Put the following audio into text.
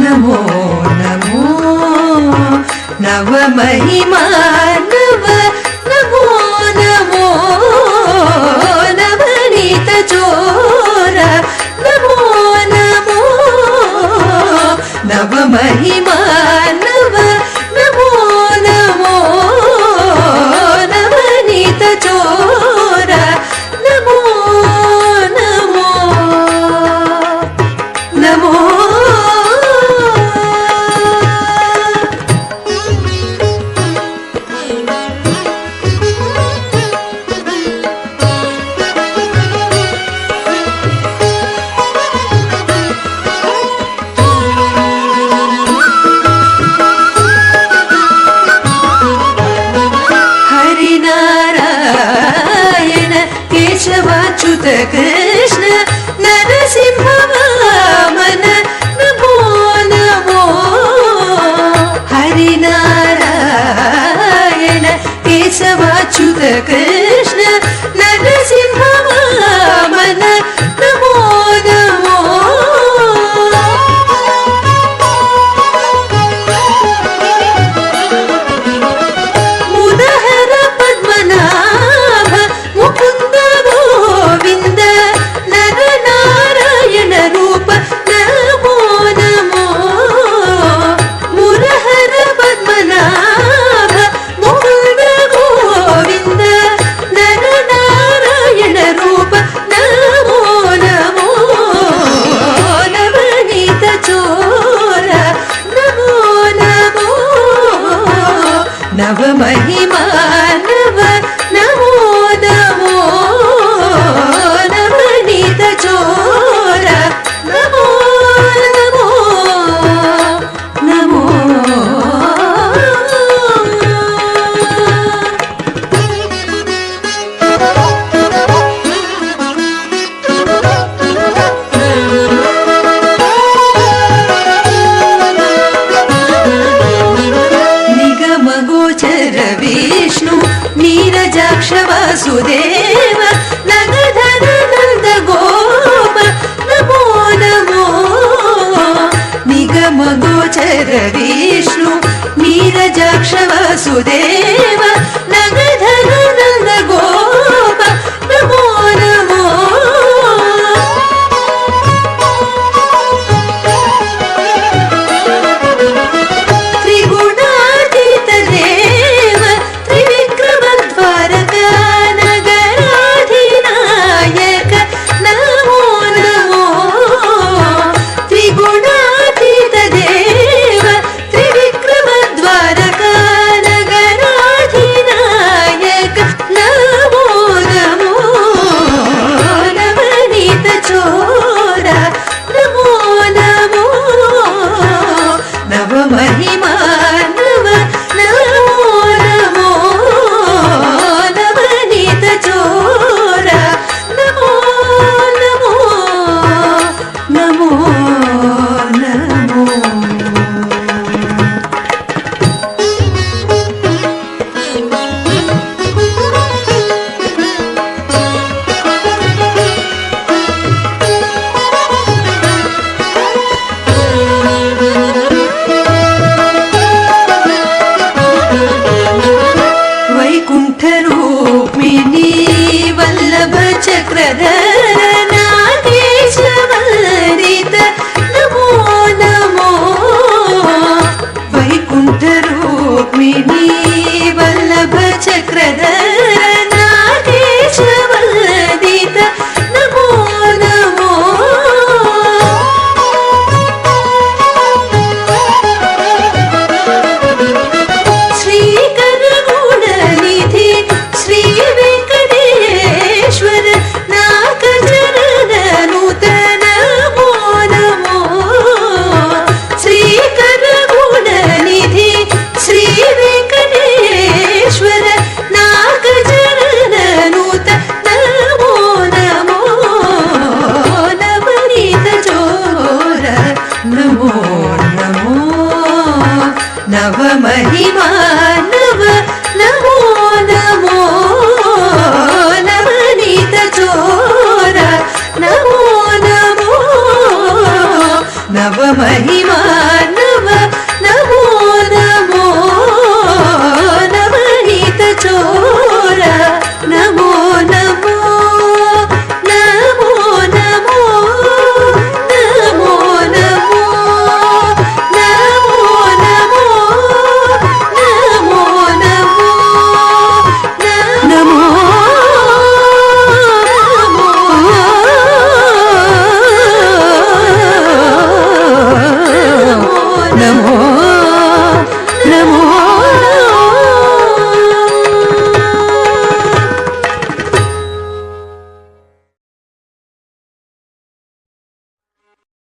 नमो नमो नवमहिमा नव नमो नमो नवनीत चोर नमो नमो नवमहिमा नव नमो नमो नवनीत चोर नमो नमो नमो केशवाच्युत कृष्ण नरसिंह वामन नमो नमो हरिनारायण केशवाच्युत कृष्ण नरसिंह वामन नमो नमो मुदहर पद्मनाभ मुकुंद गोविंद नर नारायण रूप नमो नमो मुरहर पद्मनाभ मुकुंद गोविंद नर नारायण रूप नमो नमो नवनीत चोर नमो नमो नवमहिमा नव नमो नमो नवनीत चोर नमो नमो नमो निगम गोचर विष्णु नीरजाक्ष वासुदेव नगधर नंद गोप नमो नमो निगम गोचर विष्णु नीरजाक्ष वासुदेव नगधर नंद गोप नमो नमो त्रिगुणातीत देव त्रिविक्रम द्वारक नगराधिनायक नमो नमो त्रिगुणातीत देव त्रिविक्रम द्वारक नगराधिनायक नमो नमो नवनीत चोर नमो नमो नवमहिमा नव नमो नमो नवनीत चोर नमो नमो नमो नमो वैकुंठरूपिणी वल्लभ चक्रधर नागेश वंदित नमो नमो वैकुंठरूपिणी वल्लभ चक्रधर नागेश वंदित नमो नमो श्रीकर गुणनिधि श्री वेंकटेश्वर नागचरण नूतन नमो नमो श्रीकर गुणनिधि श्री वेंकटेश्वर नागचरण नूतन नमो नमो नवनीत चोर नमो नमो नवमहिमा नव नमो नमो नवनीत चोर नमो नमो नवमहिमा